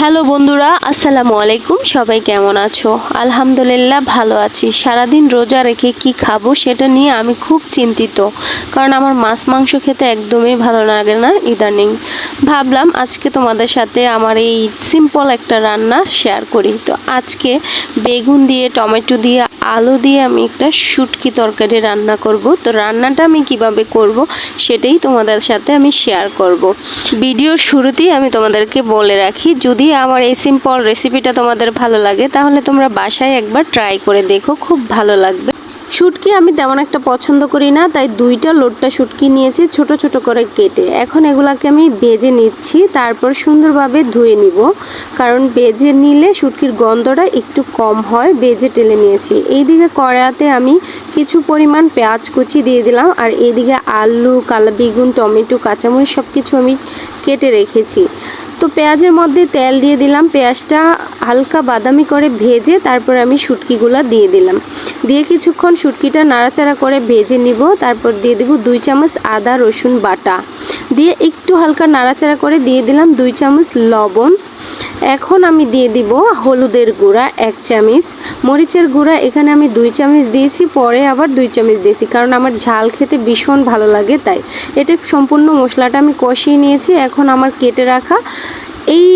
Hello বন্ধুরা, আসসালামু আলাইকুম। সবাই কেমন আছো? আলহামদুলিল্লাহ ভালো আছি। সারাদিন রোজা রেখে কি খাবো সেটা নিয়ে আমি খুব চিন্তিত, কারণ আমার মাছ মাংস খেতে একদমই ভালো লাগে না ইদানিং। ভাবলাম আজকে তোমাদের সাথে আমার এই সিম্পল একটা রান্না শেয়ার করি। তো আজকে বেগুন দিয়ে, টমেটো দিয়ে, আলু দিয়ে আমি একটা শুটকি তরকারি রান্না করব। তো রান্নাটা আমি কিভাবে করব সেটাই তোমাদের সাথে আমি শেয়ার করব। ভিডিওর শুরুতেই আমি তোমাদেরকে বলে রাখি, যদি আমার এই সিম্পল রেসিপিটা তোমাদের ভালো লাগে তাহলে তোমরা বাসায় একবার ট্রাই করে দেখো, খুব ভালো লাগবে। শুটকি আমি তেমন একটা পছন্দ করি না, তাই দুইটা লোটটা শুটকি নিয়েছি ছোট ছোট করে কেটে। এখন এগুলাকে আমি ভেজে নিচ্ছি, তারপর সুন্দরভাবে ধুয়ে নিব, কারণ ভেজে নিলে শুটকির গন্ধটা একটু কম হয়। ভেজে টেলে নিয়েছি। এইদিকে কড়াতে আমি কিছু পরিমাণ পেঁয়াজ কুচি দিয়ে দিলাম, আর এইদিকে আলু, কালো বেগুন, টমেটো, কাঁচামরিচ সব কিছু আমি কেটে রেখেছি। তো পেঁয়াজের মধ্যে তেল দিয়ে দিলাম, পেঁয়াজটা হালকা বাদামি করে ভেজে তারপর আমি শুটকিগুলো দিয়ে দিলাম। দিয়ে কিছুক্ষণ শুটকিটা নাড়াচাড়া করে ভেজে নিব। তারপর দিয়ে দেব 2 চামচ আদা রসুন বাটা, দিয়ে একটু হালকা নাড়াচাড়া করে দিয়ে দিলাম 2 চামচ লবণ। এখন আমি দিয়ে দিব হলুদের গুঁড়া 1 চামচ, মরিচের গুঁড়া এখানে আমি 2 চামচ দিয়েছি, পরে আবার 2 চামচ দিয়েছি, কারণ আমার ঝাল খেতে ভীষণ ভালো লাগে তাই। এটা সম্পূর্ণ মশলাটা আমি কষিয়ে নিয়েছি। এখন আমার কেটে রাখা এই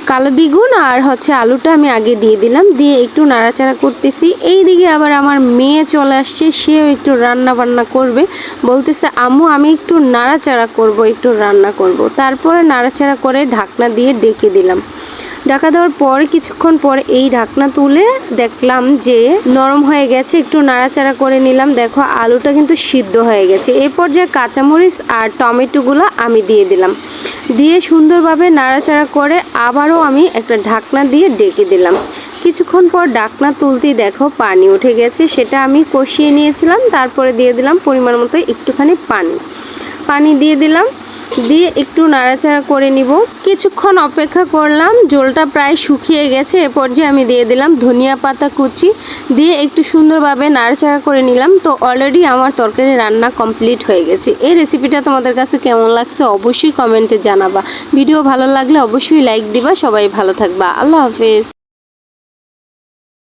কালো বেগুন আর আলুটা আমি আগে দিয়ে দিলাম, দিয়ে একটু নাড়াচাড়া করতেছি। এই দিকে আবার আমার মেয়ে চলে আসছে, সেও একটু রান্না বান্না করবে। বলতেছে আম্মু আমি একটু নাড়াচাড়া করব, একটু রান্না করব। তারপরে নাড়াচাড়া করে ঢাকনা দিয়ে ডেকে দিলাম। ঢাকা দেওয়ার পরে কিছুক্ষণ পরে এই ঢাকনা তুলে দেখলাম যে নরম হয়ে গেছে। একটু নাড়াচাড়া করে নিলাম, দেখো আলুটা কিন্তু সিদ্ধ হয়ে গেছে। এই পর্যায়ে কাঁচামরিচ আর টমেটোগুলো আমি দিয়ে দিলাম, দিয়ে সুন্দরভাবে নাড়াচাড়া করে আবারও আমি একটা ঢাকনা দিয়ে ডেকে দিলাম। কিছুক্ষণ পর ঢাকনা তুলতেই দেখো পানি উঠে গেছে, সেটা আমি কষিয়ে নিয়েছিলাম। তারপরে দিয়ে দিলাম পরিমাণ মতো একটুখানি পানি দিয়ে দিলাম, দিয়ে একটু নাড়াচাড়া করে নিব। কিছুক্ষণ অপেক্ষা করলাম, ঝোলটা প্রায় শুকিয়ে গেছে। এ পর্যায়ে আমি দিয়ে দিলাম ধনিয়া পাতা কুচি, দিয়ে একটু সুন্দরভাবে নাড়াচাড়া করে নিলাম। তো অলরেডি আমার তরকারি রান্না কমপ্লিট হয়ে গেছে। এই রেসিপিটা তোমাদের কাছে কেমন লাগছে অবশ্যই কমেন্টে জানাবা। ভিডিও ভালো লাগলে অবশ্যই লাইক দিবা। সবাই ভালো থাকবা। আল্লাহ হাফেজ।